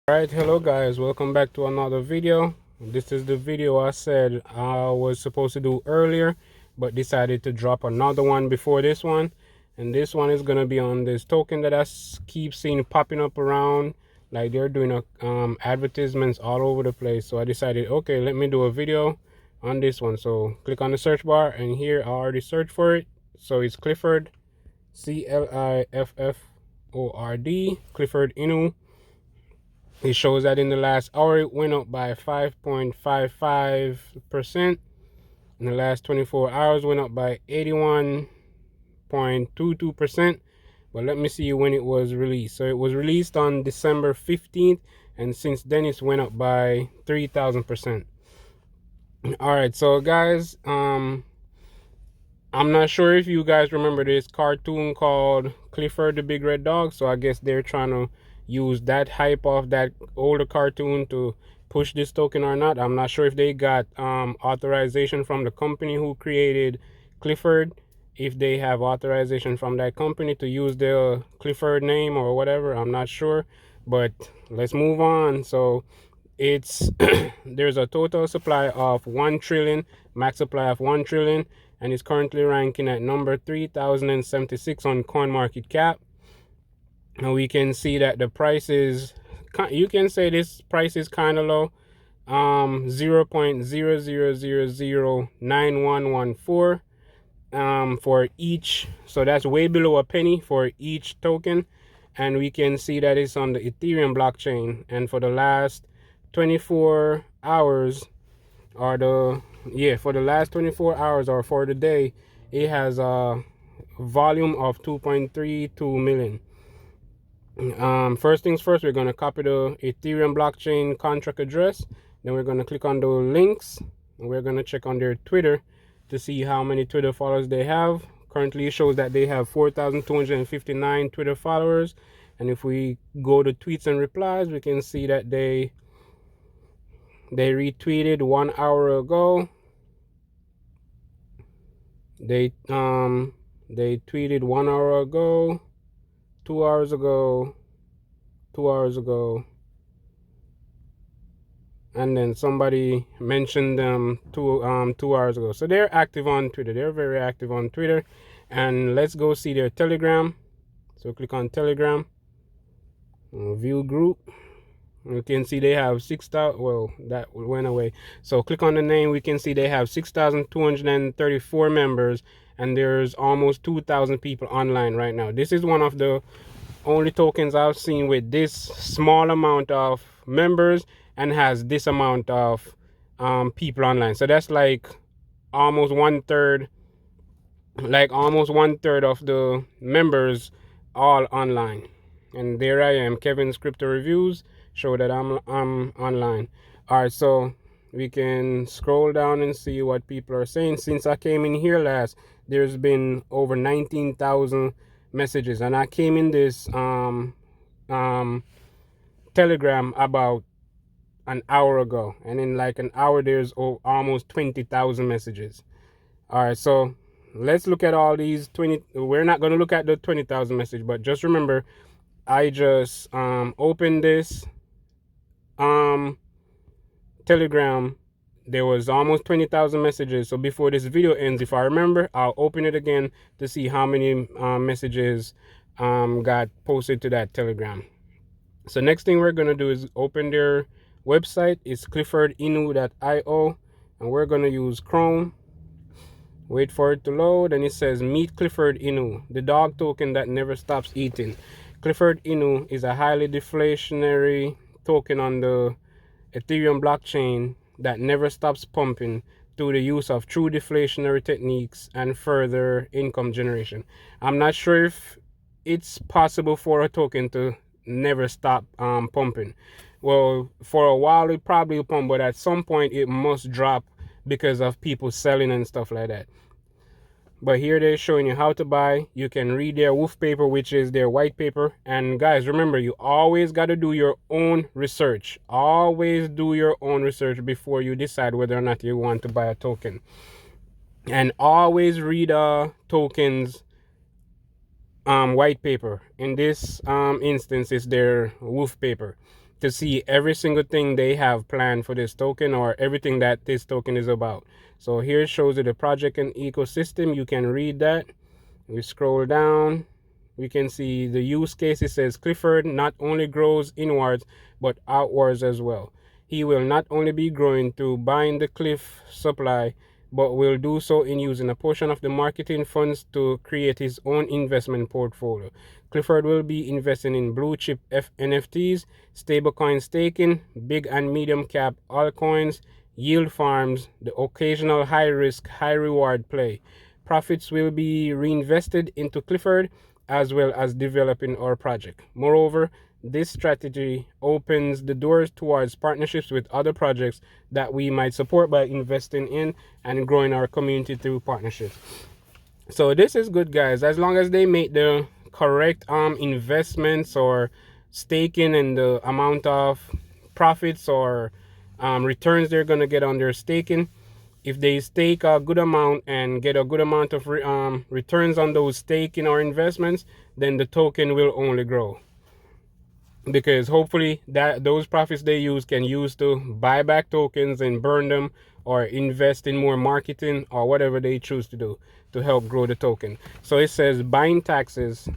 Alright, hello guys, welcome back to another video. This is the video I said I was supposed to do earlier, but decided to drop another one before this one. And this one is going to be on this token that I keep seeing popping up around, like they're doing advertisements all over the place. So I decided, okay, let me do a video on this one. So click on the search bar, and here I already searched for it. So it's Clifford, Clifford, Clifford Inu. It shows that in the last hour it went up by 5.55%. In the last 24 hours went up by 81.22%. But let me see when it was released. So it was released on December 15th, and since then it's went up by 3,000%. Alright, so guys, I'm not sure if you guys remember this cartoon called Clifford the Big Red Dog. So I guess they're trying to use that hype of that older cartoon to push this token or not. I'm not sure if they got authorization from the company who created Clifford, if they have authorization from that company to use the Clifford name or whatever. I'm not sure, but let's move on. So it's there's a total supply of 1 trillion, max supply of 1 trillion, and it's currently ranking at number 3076 on CoinMarketCap. And we can see that the price is, you can say this price is kind of low, 0.00009114 for each. So that's way below a penny for each token. And we can see that it's on the Ethereum blockchain, and for the last 24 hours, or for the last 24 hours or for the day, it has a volume of 2.32 million. First things first, we're going to copy the Ethereum blockchain contract address. Then we're going to click on the links, and we're going to check on their Twitter to see how many Twitter followers they have. Currently it shows that they have 4,259 Twitter followers. And if we go to tweets and replies, we can see that they retweeted 1 hour ago. They tweeted 1 hour ago, 2 hours ago, 2 hours ago, and then somebody mentioned them 2 hours ago. So they're active on Twitter. They're very active on Twitter. And let's go see their Telegram. So click on Telegram, view group. You can see they have 6,000. Well, that went away. So click on the name. We can see they have 6,234 members, and there's almost 2,000 people online right now. This is one of the only tokens I've seen with this small amount of members and has this amount of people online. So that's like almost one third of the members all online. And there I am. Kevin's crypto reviews show that I'm online. All right, so we can scroll down and see what people are saying. Since I came in here last, there's been over 19,000 messages, and I came in this Telegram about an hour ago, and in like an hour there's almost 20,000 messages. All right, so let's look at all these 20. We're not going to look at the 20,000 message, but just remember, I just opened this Telegram. There was almost 20,000 messages. So before this video ends, if I remember, I'll open it again to see how many messages got posted to that Telegram. So next thing we're going to do is open their website. It's cliffordinu.io, and we're going to use Chrome. Wait for it to load, and it says meet Clifford Inu, the dog token that never stops eating. Clifford Inu is a highly deflationary token on the Ethereum blockchain that never stops pumping through the use of true deflationary techniques and further income generation. I'm not sure if it's possible for a token to never stop pumping. Well, for a while it probably will pump, but at some point it must drop because of people selling and stuff like that. But here they're showing you how to buy. You can read their wolf paper, which is their white paper. And guys, remember, you always got to do your own research. Always do your own research before you decide whether or not you want to buy a token. And always read tokens white paper. In this instance, is their wolf paper. to see every single thing they have planned for this token, or everything that this token is about. So here it shows you the project and ecosystem. You can read that. We scroll down, we can see the use case. It says Clifford not only grows inwards but outwards as well. He will not only be growing through buying the Cliff supply, but will do so in using a portion of the marketing funds to create his own investment portfolio. Clifford will be investing in blue chip NFTs, stablecoin staking, big and medium cap altcoins, yield farms, the occasional high risk, high reward play. Profits will be reinvested into Clifford as well as developing our project. Moreover, this strategy opens the doors towards partnerships with other projects that we might support by investing in and growing our community through partnerships. So this is good, guys, as long as they make the correct investments or staking and the amount of profits or returns they're going to get on their staking. If they stake a good amount and get a good amount of returns on those staking or investments, then the token will only grow, because hopefully that those profits they can use to buy back tokens and burn them, or invest in more marketing or whatever they choose to do to help grow the token. So it says buying taxes,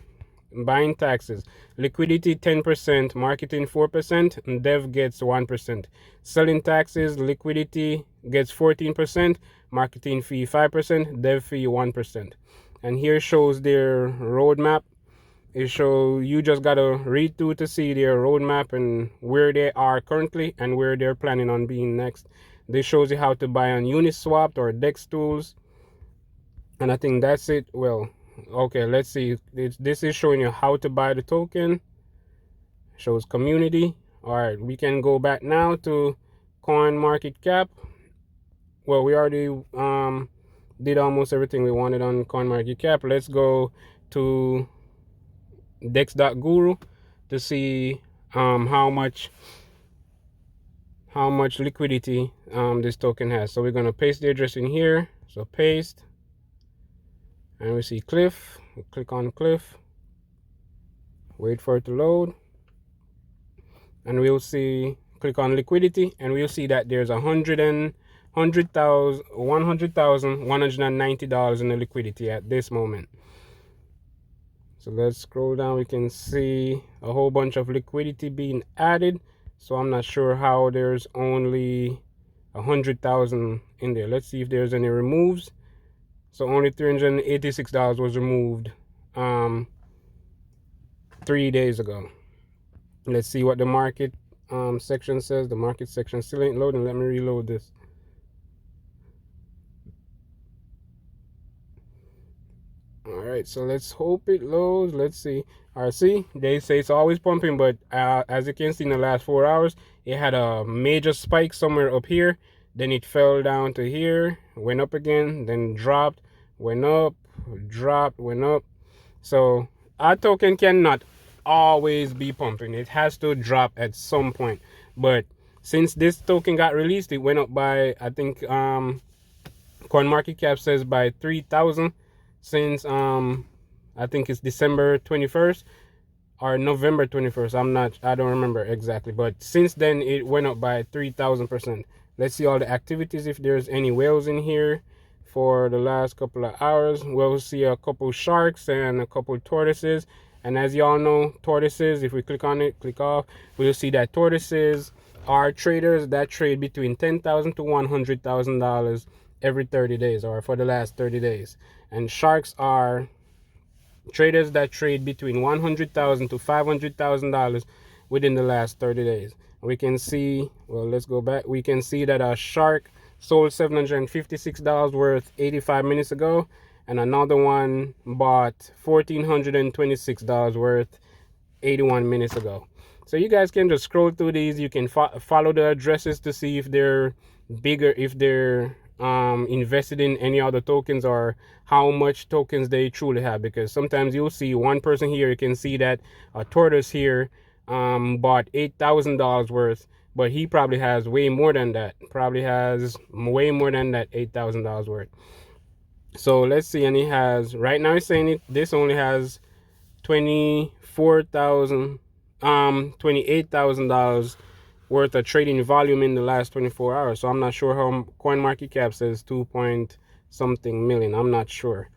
liquidity 10%, marketing 4%, and dev gets 1%. Selling taxes, liquidity gets 14%, marketing fee 5%, dev fee 1%. And here shows their roadmap. It shows you just gotta read through to see their roadmap and where they are currently and where they're planning on being next. This shows you how to buy on Uniswap or Dex tools, and I think that's it. Well, okay, let's see. This is showing you how to buy the token. Shows community. All right, we can go back now to coin market cap. Well, we already did almost everything we wanted on coin market cap. Let's go to dex.guru to see how much liquidity this token has. So we're going to paste the address in here. So paste, and we see Cliff. We click on Cliff, wait for it to load, and we'll see, click on liquidity, and we'll see that there's $100,190 in the liquidity at this moment. So let's scroll down. We can see a whole bunch of liquidity being added. So I'm not sure how there's only 100,000 in there. Let's see if there's any removes. So only $386 was removed 3 days ago. Let's see what the market section says. The market section still ain't loading. Let me reload this. All right, so let's hope it loads. Let's see. All right, see, they say it's always pumping, but as you can see in the last 4 hours, it had a major spike somewhere up here. Then it fell down to here, went up again, then dropped, went up, dropped, went up. So our token cannot always be pumping. It has to drop at some point. But since this token got released, it went up by, I think CoinMarketCap says by 3,000 since I think it's December 21st or November 21st. I don't remember exactly, but since then it went up by 3,000%. Let's see all the activities, if there's any whales in here for the last couple of hours. We'll see a couple sharks and a couple tortoises. And as y'all know, tortoises, if we click on it, click off, we'll see that tortoises are traders that trade between $10,000 to $100,000 every 30 days, or for the last 30 days. And sharks are traders that trade between $100,000 to $500,000 within the last 30 days. We can see, well, let's go back. We can see that a shark sold $756 worth 85 minutes ago, and another one bought $1,426 worth 81 minutes ago. So you guys can just scroll through these. You can follow the addresses to see if they're bigger, if they're invested in any other tokens, or how much tokens they truly have. Because sometimes you'll see one person here, you can see that a tortoise here bought $8,000 worth, but he probably has way more than that. Probably has way more than that $8,000 worth. So let's see, and he has, right now he's saying this only has 24,000 $28,000 worth of trading volume in the last 24 hours. So I'm not sure how CoinMarketCap says 2 point something million. I'm not sure.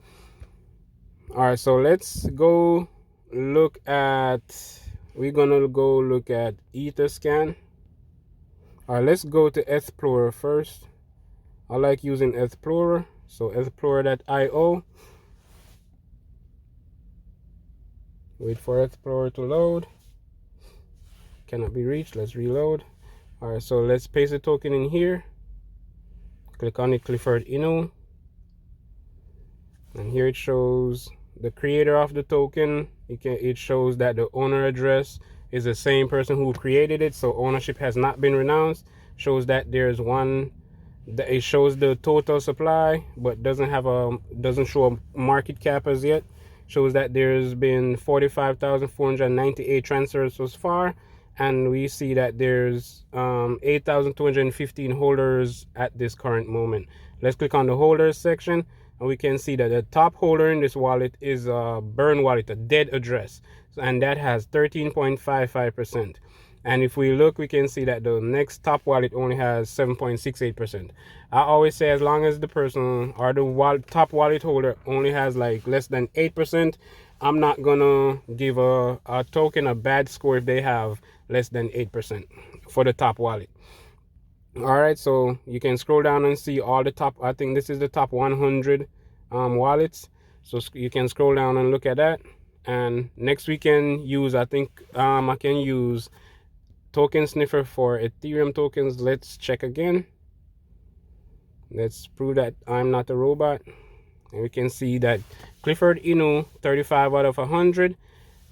All right, so let's go look at, we're gonna go look at etherscan. All right, let's go to ethplorer first. I like using ethplorer, so ethplorer.io. Wait for ethplorer to load. Cannot be reached. Let's reload. All right, so let's paste the token in here. Click on it, Clifford Inu, and here it shows the creator of the token. It shows that the owner address is the same person who created it, so ownership has not been renounced. Shows that there's one. It shows the total supply, but doesn't show a market cap as yet. Shows that there's been 45,498 transfers so far, and we see that there's 8,215 holders at this current moment. Let's click on the holders section, and we can see that the top holder in this wallet is a burn wallet, a dead address, and that has 13.55%. And if we look, we can see that the next top wallet only has 7.68%. I always say, as long as the person or the top wallet holder only has like less than 8%, I'm not gonna give a token a bad score if they have less than 8% for the top wallet. All right, so you can scroll down and see all the top, I think this is the top 100 wallets. So you can scroll down and look at that. And next we can use, I think I can use tokensniffer for Ethereum tokens. Let's check again. Let's prove that I'm not a robot. And we can see that Clifford Inu, 35 out of 100.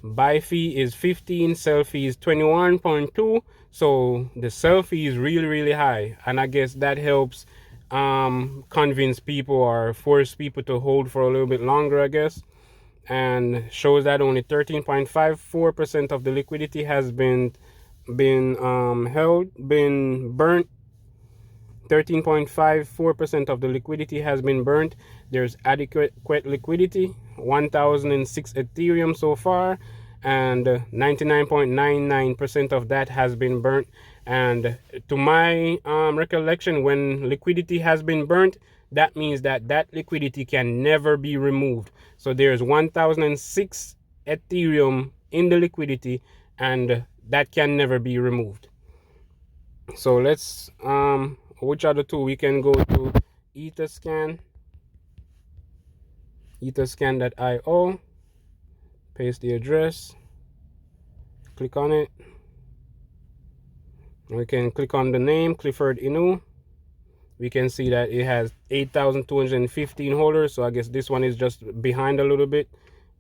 Buy fee is 15, sell fee is 21.2. So the sell fee is really high, and I guess that helps convince people or force people to hold for a little bit longer, I guess. And shows that only 13.54% of the liquidity has been burnt. 13.54% of the liquidity has been burnt. There's adequate liquidity, 1,006 Ethereum so far, and 99.99% of that has been burnt. And to my recollection, when liquidity has been burnt, that means that liquidity can never be removed. So there's 1,006 Ethereum in the liquidity, and that can never be removed. So let's which other two? We can go to etherscan, etherscan.io, paste the address, click on it. We can click on the name, Clifford Inu. We can see that it has 8,215 holders, so I guess this one is just behind a little bit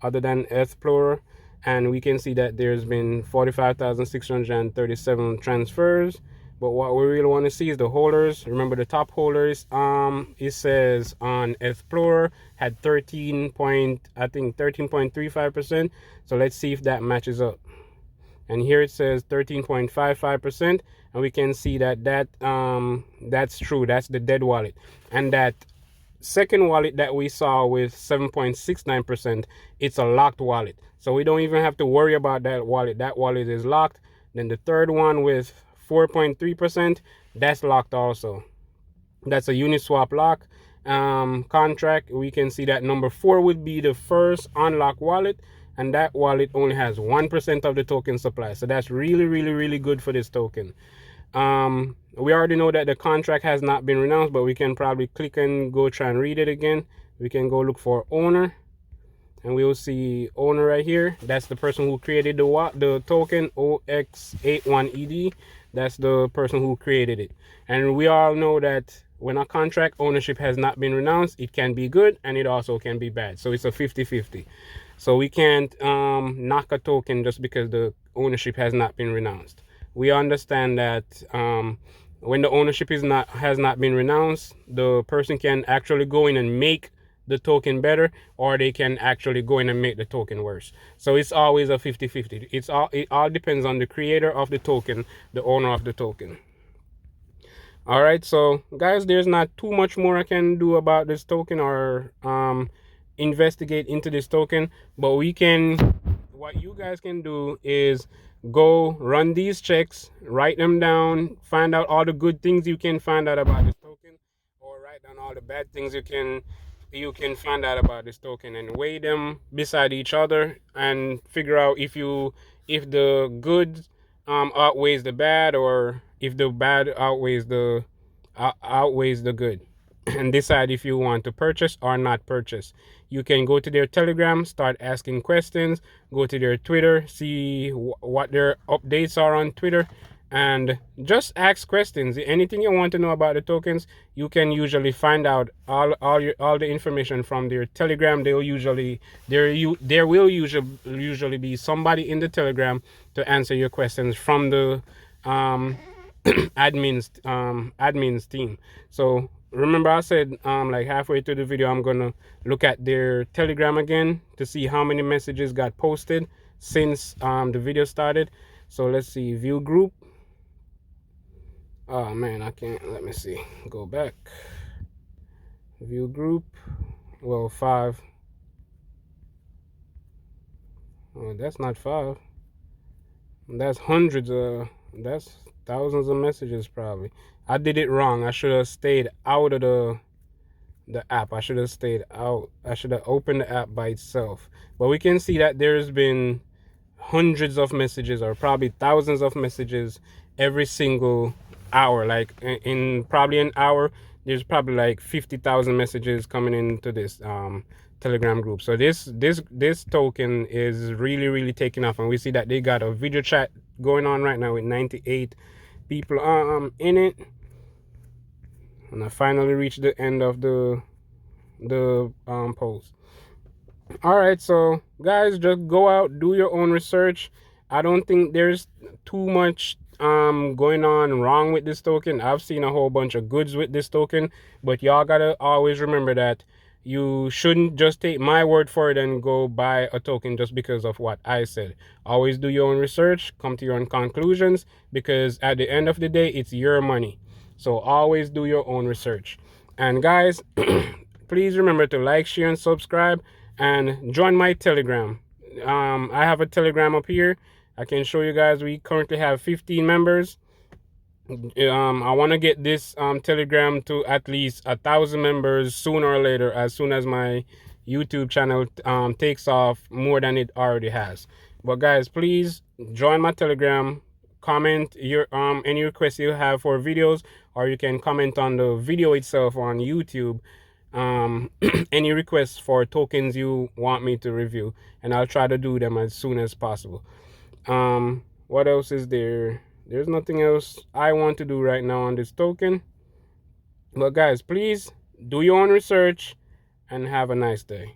other than ethplorer. And we can see that there's been 45,637 transfers. But what we really want to see is the holders. Remember the top holders, it says on ethplorer had 13.35%. So let's see if that matches up. And here it says 13.55%, and we can see that that's true. That's the dead wallet. And that second wallet that we saw with 7.69%, it's a locked wallet. So we don't even have to worry about that wallet. That wallet is locked. Then the third one with 4.3%, that's locked also. That's a Uniswap lock contract. We can see that number 4 would be the first unlocked wallet, and that wallet only has 1% of the token supply. So that's really good for this token. We already know that the contract has not been renounced, but we can probably click and go try and read it again. We can go look for owner, and we will see owner right here. That's the person who created the token, OX81ED. That's the person who created it. And we all know that when a contract ownership has not been renounced, it can be good and it also can be bad. So it's a 50-50. So we can't knock a token just because the ownership has not been renounced. We understand that when the ownership has not been renounced, the person can actually go in and make the token better, or they can actually go in and make the token worse. So it's always a 50-50. It all depends on the creator of the token, the owner of the token. All right, so guys, there's not too much more I can do about this token or investigate into this token, but we can what you guys can do is go run these checks, write them down, find out all the good things you can find out about this token, or write down all the bad things you can find out about this token, and weigh them beside each other and figure out if the good outweighs the bad, or if the bad outweighs the good, and decide if you want to purchase or not purchase. You can go to their Telegram, start asking questions, go to their Twitter, see what their updates are on Twitter, and just ask questions. Anything you want to know about the tokens, you can usually find out all the information from their Telegram. There will usually be somebody in the Telegram to answer your questions from the admins team. So remember, I said like halfway through the video, I'm gonna look at their Telegram again to see how many messages got posted since the video started. So let's see, view group. Oh man, I can't. Let me see. Go back. View group. Well, 5. Oh, that's not 5. That's hundreds of. That's thousands of messages probably. I did it wrong. I should have stayed out of the app. I should have stayed out. I should have opened the app by itself. But we can see that there's been hundreds of messages, or probably thousands of messages every single hour. Like in probably an hour, there's probably like 50,000 messages coming into this Telegram group. So this token is really taking off, and we see that they got a video chat going on right now with 98 people in it. And I finally reached the end of the post. All right, so guys, just go out, do your own research. I don't think there's too much going on wrong with this token. I've seen a whole bunch of goods with this token, but y'all gotta always remember that you shouldn't just take my word for it and go buy a token just because of what I said. Always do your own research, come to your own conclusions, because at the end of the day, it's your money. So always do your own research. And guys, please remember to like, share, and subscribe, and join my Telegram. I have a Telegram up here. I can show you guys. We currently have 15 members. I want to get this Telegram to at least 1,000 members sooner or later, as soon as my YouTube channel takes off more than it already has. But guys, please join my Telegram. Comment your any requests you have for videos, or you can comment on the video itself on YouTube. Any requests for tokens you want me to review, and I'll try to do them as soon as possible. What else is there? There's nothing else I want to do right now on this token. But guys, please do your own research and have a nice day.